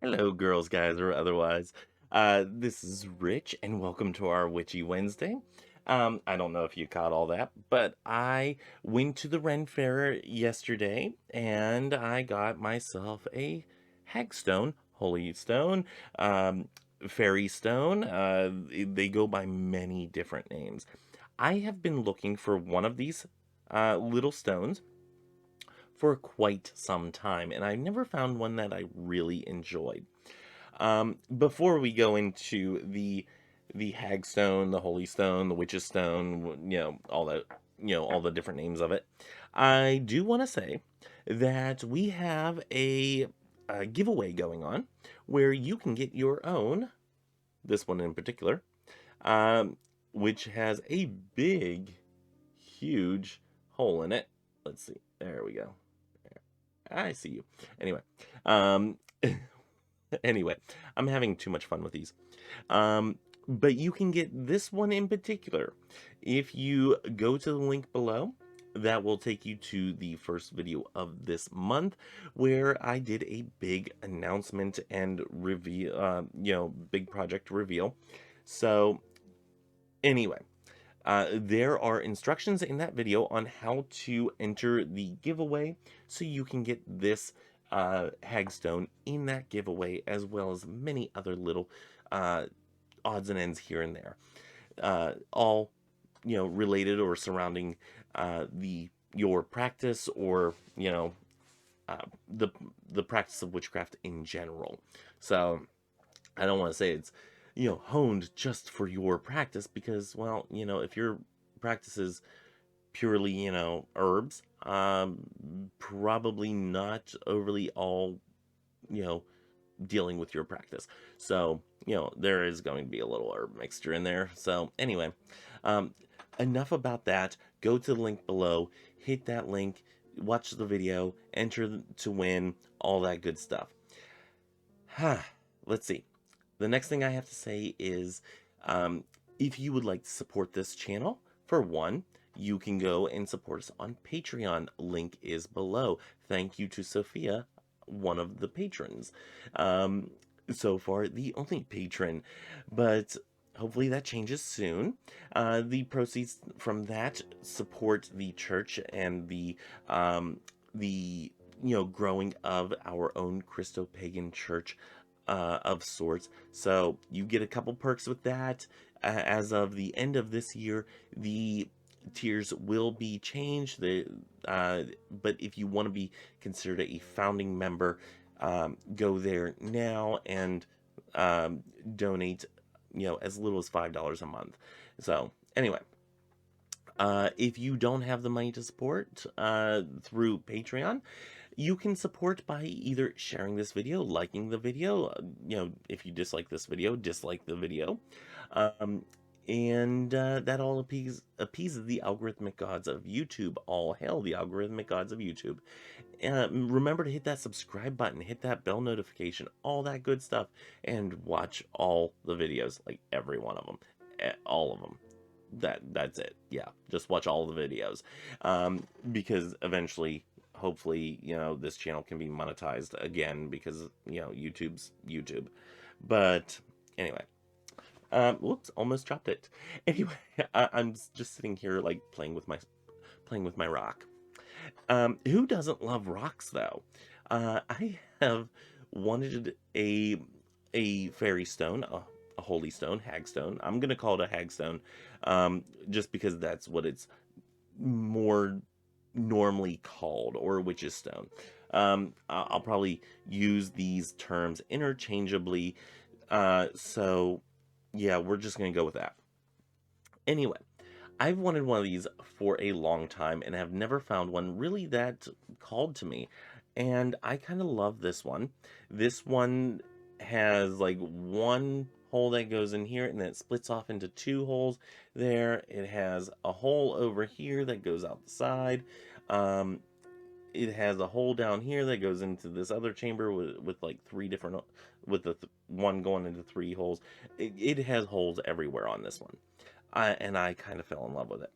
Hello, girls, guys, or otherwise. This is Rich, and welcome to our Witchy Wednesday. I don't know if you caught all that, but I went to the Ren Fair yesterday, and I got myself a hagstone, holy stone, um, fairy stone. They go by many different names. I have been looking for one of these little stones for quite some time, and I never found one that I really enjoyed. Before we go into the hagstone, the holy stone, the witch's stone, all that, all the different names of it, I do want to say that we have a giveaway going on where you can get your own, this one in particular, um, which has a big, huge hole in it. Let's see. There we go. I see you. Anyway, um, anyway, I'm having too much fun with these. But you can get this one in particular if you go to the link below. That will take you to the first video of this month where I did a big announcement and reveal, big project reveal. So, anyway, there are instructions in that video on how to enter the giveaway so you can get this hagstone in that giveaway, as well as many other little uh, odds and ends here and there, all related or surrounding the your practice, or uh, the the practice of witchcraft in general. So I don't want to say it's honed just for your practice, because, well, if your practice is purely herbs, probably not overly all you know dealing with your practice. So there is going to be a little herb mixture in there. So anyway, um enough about that. Go to the link below, hit that link, watch the video, enter to win, all that good stuff. Let's see. The next thing I have to say is, um, if you would like to support this channel, for one, you can go and support us on Patreon. Link is below. Thank you to Sophia, one of the patrons. Um, so far, the only patron, but hopefully that changes soon. The proceeds from that support the church and the growing of our own Christo-Pagan church of sorts. So you get a couple perks with that. As of the end of this year, the tiers will be changed. But if you want to be considered a founding member, go there now and donate, as little as $5 a month. So anyway, if you don't have the money to support through Patreon, you can support by either sharing this video, liking the video. If you dislike this video, dislike the video. Um, and that all appeases the algorithmic gods of YouTube. All hail the algorithmic gods of YouTube. Remember to hit that subscribe button, hit that bell notification, all that good stuff, and watch all the videos, like every one of them, all of them. That's it. Yeah, just watch all the videos, because eventually, hopefully, this channel can be monetized again, because YouTube's YouTube. But anyway, whoops, almost dropped it. Anyway, I'm just sitting here like playing with my rock. Who doesn't love rocks, though? I have wanted a fairy stone, a holy stone, hagstone. I'm gonna call it a hagstone, just because that's what it's more normally called, or a witch's stone. I'll probably use these terms interchangeably. So yeah, we're just gonna go with that. Anyway, I've wanted one of these for a long time and have never found one really that called to me. And I kind of love this one. This one has like one hole that goes in here, and then it splits off into two holes there. It has a hole over here that goes out the side. Um, it has a hole down here that goes into this other chamber with like three different, with the one going into three holes. It has holes everywhere on this one. And I kind of fell in love with it.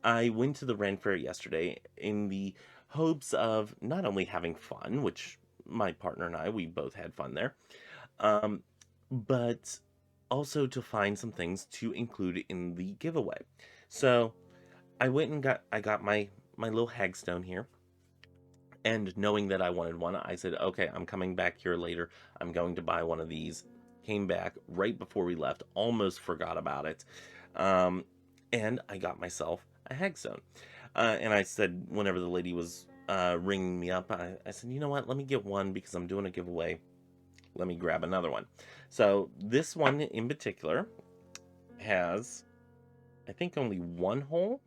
I went to the Ren Fair yesterday in the hopes of not only having fun, which my partner and I, we both had fun there. Um, but also to find some things to include in the giveaway. So I got my little hagstone here, and knowing that I wanted one, I said, okay, I'm coming back here later. I'm going to buy one of these. Came back right before we left, almost forgot about it. Um, and I got myself a hagstone. And I said, whenever the lady was ringing me up, I said, you know what, let me get one because I'm doing a giveaway. Let me grab another one. So this one in particular has, I think, only one hole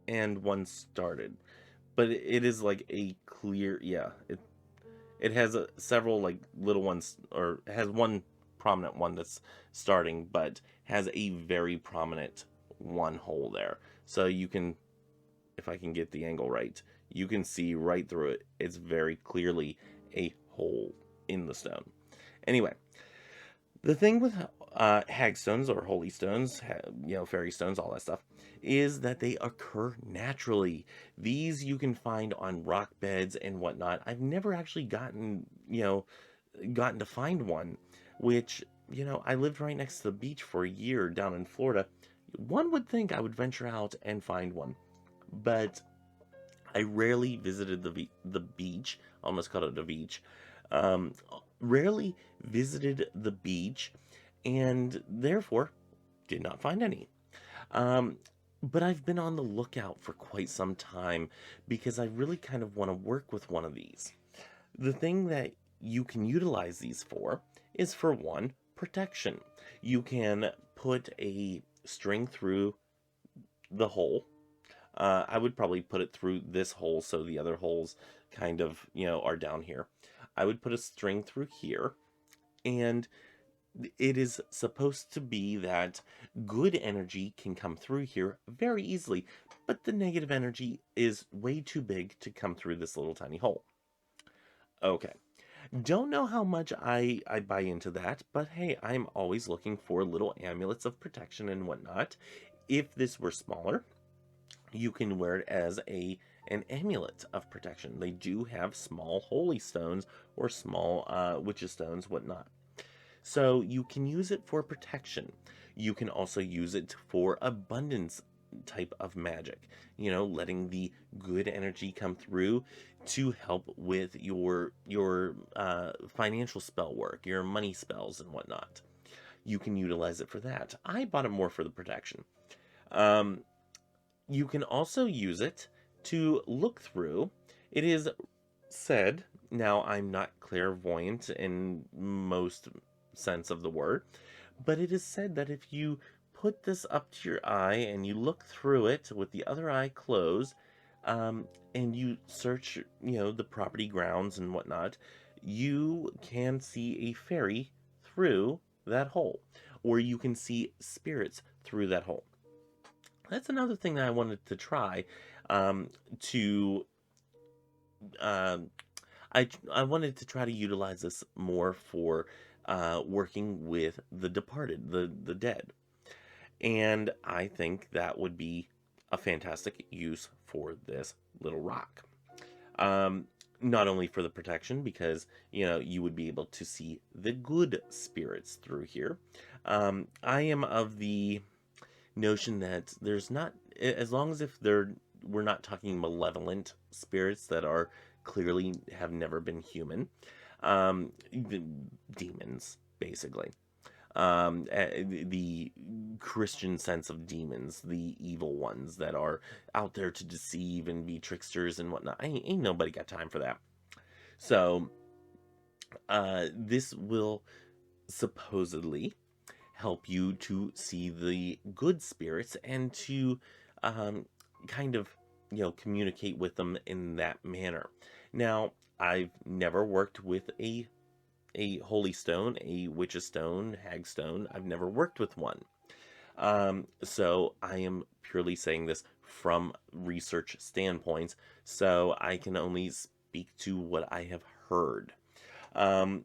and one started. But it is like a clear, yeah, it has several like little ones, or it has one prominent one that's starting, but has a very prominent one hole there. So you can, if I can get the angle right, you can see right through it. It's very clearly a hole in the stone. Anyway, the thing with hagstones or holy stones, fairy stones, all that stuff, is that they occur naturally. These you can find on rock beds and whatnot. I've never actually gotten to find one, which, I lived right next to the beach for a year down in Florida. One would think I would venture out and find one, but I rarely visited the beach. Almost called it a beach. Um, Rarely visited the beach, and therefore did not find any. Um, but I've been on the lookout for quite some time because I really kind of want to work with one of these. The thing that you can utilize these for is, for one, protection. You can put a string through the hole. I would probably put it through this hole so the other holes kind of, are down here. I would put a string through here, and it is supposed to be that good energy can come through here very easily, but the negative energy is way too big to come through this little tiny hole. Okay. Don't know how much I buy into that, but hey, I'm always looking for little amulets of protection and whatnot. If this were smaller, you can wear it as an amulet of protection. They do have small holy stones or small witches stones, whatnot. So you can use it for protection. You can also use it for abundance type of magic. Letting the good energy come through to help with your financial spell work, your money spells and whatnot. You can utilize it for that. I bought it more for the protection. Um, you can also use it to look through. It is said, now I'm not clairvoyant in most sense of the word, but it is said that if you put this up to your eye and you look through it with the other eye closed, and you search, the property grounds and whatnot, you can see a fairy through that hole, or you can see spirits through that hole. That's another thing that I wanted to try. To I wanted to try to utilize this more for working with the departed, the dead, and I think that would be a fantastic use for this little rock. Um, Not only for the protection, because you would be able to see the good spirits through here. I am of the notion that there's not, as long as if we're not talking malevolent spirits that are clearly have never been human, demons basically, the Christian sense of demons, the evil ones that are out there to deceive and be tricksters and whatnot. Ain't nobody got time for that. So this will supposedly help you to see the good spirits and to kind of communicate with them in that manner. Now, I've never worked with a holy stone, a witch's stone, hag stone. I've never worked with one. So I am purely saying this from research standpoints, so I can only speak to what I have heard. Um,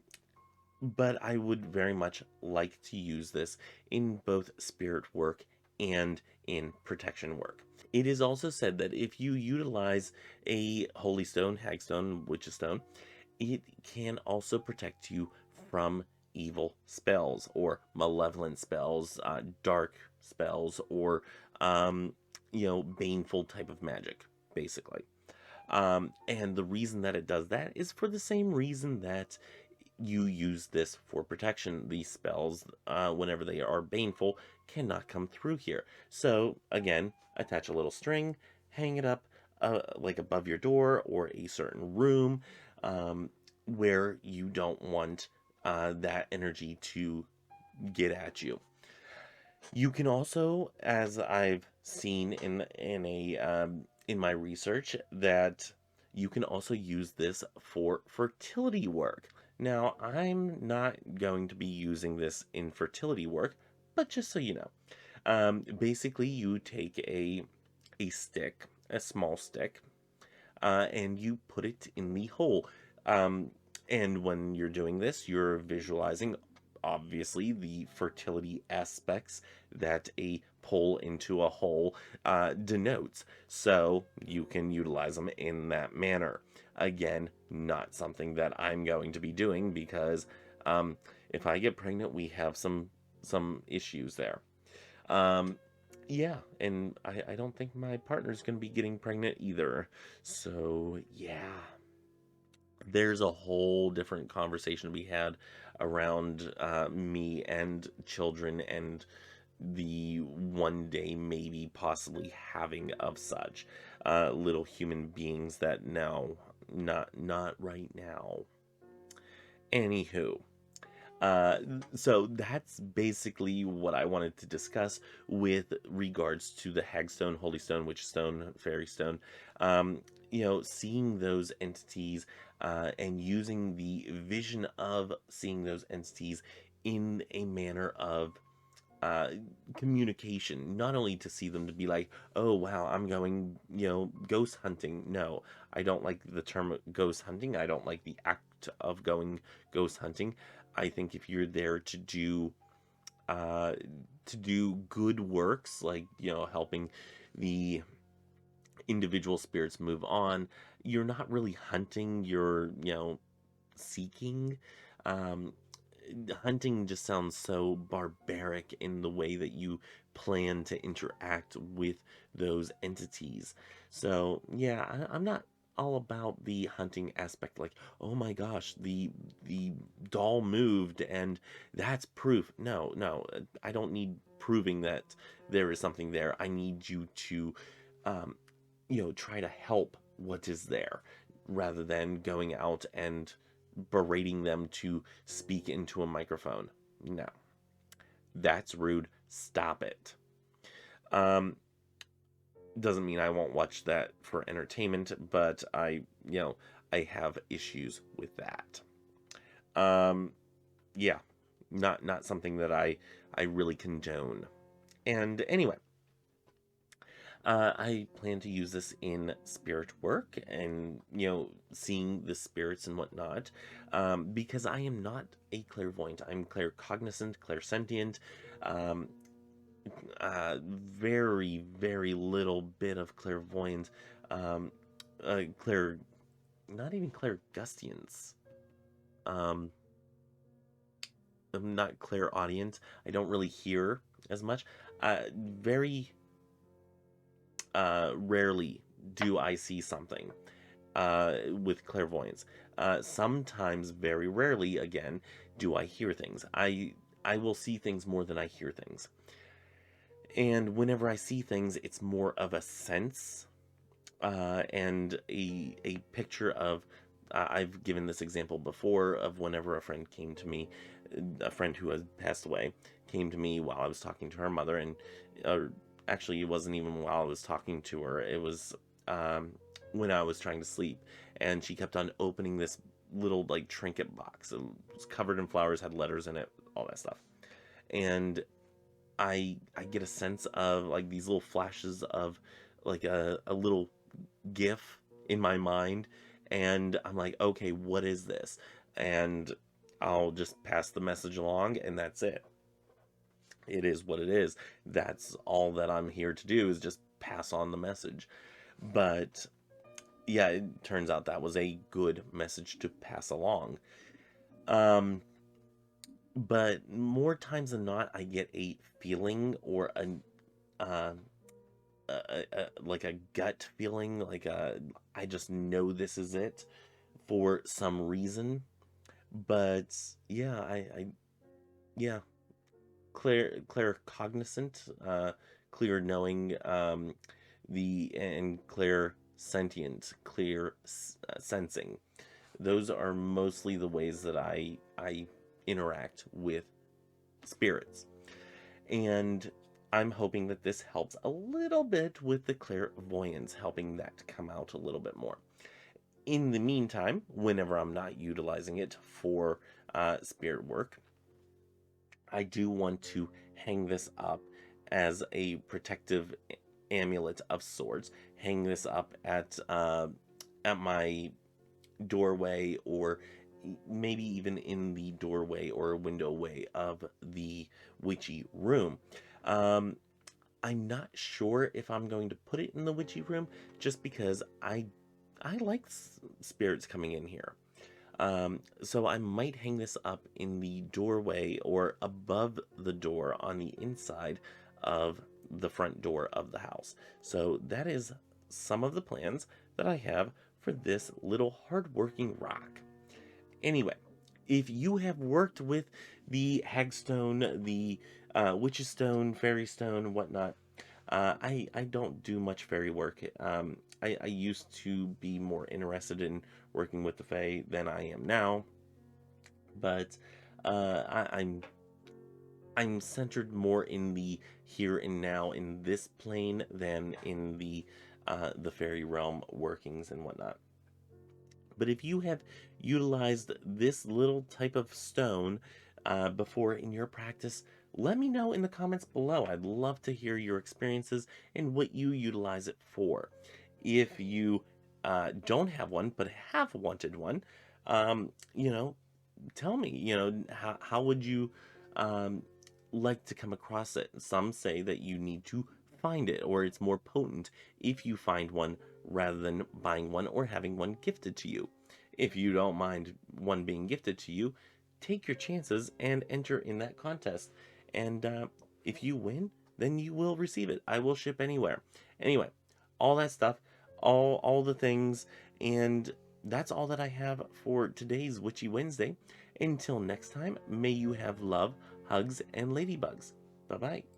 but I would very much like to use this in both spirit work and in protection work. It is also said that if you utilize a holy stone, hagstone, witch's stone, it can also protect you from evil spells or malevolent spells, dark spells, or baneful type of magic, basically. And the reason that it does that is for the same reason that you use this for protection. These spells, whenever they are baneful, cannot come through here. So, again, attach a little string, hang it up like above your door or a certain room where you don't want that energy to get at you. You can also, as I've seen in my research, that you can also use this for fertility work. Now, I'm not going to be using this in fertility work, but just so you know, basically you take a stick, a small stick, and you put it in the hole. Um, and when you're doing this, you're visualizing, obviously, the fertility aspects that a pull into a hole denotes. So you can utilize them in that manner. Again, not something that I'm going to be doing because if I get pregnant, we have some issues there. Um, yeah, and I don't think my partner's going to be getting pregnant either. So, yeah, there's a whole different conversation to be had around me and children and the one day maybe possibly having of such little human beings that now, not right now. Anywho, uh, so that's basically what I wanted to discuss with regards to the Hagstone, Holy Stone, Witch Stone, Fairy Stone. Seeing those entities and using the vision of seeing those entities in a manner of uh, communication, not only to see them to be like, oh wow, I'm going, ghost hunting. No, I don't like the term ghost hunting. I don't like the act of going ghost hunting. I think if you're there uh, to do good works, like helping the individual spirits move on, you're not really hunting. You're seeking. Um, Hunting just sounds so barbaric in the way that you plan to interact with those entities. So yeah, I'm not all about the hunting aspect. Like, oh my gosh, the doll moved and that's proof. No, no, I don't need proving that there is something there. I need you to, um, try to help what is there, rather than going out and berating them to speak into a microphone. No, that's rude. Stop it. Um, doesn't mean I won't watch that for entertainment, but I have issues with that. Um, yeah, not something that I really condone. And anyway, I plan to use this in spirit work and, seeing the spirits and whatnot, because I am not a clairvoyant. I'm claircognizant, clairsentient, um, very, very little bit of clairvoyance, um, clair, not even clairgustiance. Um, I'm not clairaudient. I don't really hear as much. Very rarely do I see something with clairvoyance. Sometimes, very rarely, again, do I hear things. I will see things more than I hear things. And whenever I see things, it's more of a sense and a picture of. I've given this example before of whenever a friend came to me, a friend who has passed away, came to me while I was talking to her mother, and actually, it wasn't even while I was talking to her. It was when I was trying to sleep, and she kept on opening this little like trinket box. It was covered in flowers, had letters in it, all that stuff. And I get a sense of like these little flashes of like a little GIF in my mind, and I'm like, okay, what is this? And I'll just pass the message along, and that's it. It is what it is. That's all that I'm here to do, is just pass on the message. But yeah, it turns out that was a good message to pass along. Um, but more times than not, I get a feeling or uh, like a gut feeling, like I just know this is it for some reason. But yeah, yeah, clear cognizant, clear knowing, the and clear sentient, clear sensing. Those are mostly the ways that I interact with spirits. And I'm hoping that this helps a little bit with the clairvoyance, helping that to come out a little bit more. In the meantime, whenever I'm not utilizing it for spirit work, I do want to hang this up as a protective amulet of sorts. Hang this up at my doorway, or maybe even in the doorway or window way of the witchy room. Um, I'm not sure if I'm going to put it in the witchy room, just because I like spirits coming in here. So I might hang this up in the doorway or above the door on the inside of the front door of the house. So that is some of the plans that I have for this little hardworking rock. Anyway, if you have worked with the hagstone, the witch's stone, fairy stone, whatnot, I don't do much fairy work. I used to be more interested in working with the fae than I am now, but I'm centered more in the here and now in this plane than in the fairy realm workings and whatnot. But if you have utilized this little type of stone before in your practice, let me know in the comments below. I'd love to hear your experiences and what you utilize it for. If you don't have one but have wanted one, you know, tell me, how would you um, like to come across it? Some say that you need to find it, or it's more potent if you find one rather than buying one or having one gifted to you. If you don't mind one being gifted to you, take your chances and enter in that contest. And if you win, then you will receive it. I will ship anywhere. Anyway, all that stuff, all the things, and that's all that I have for today's Witchy Wednesday. Until next time, may you have love, hugs, and ladybugs. Bye bye.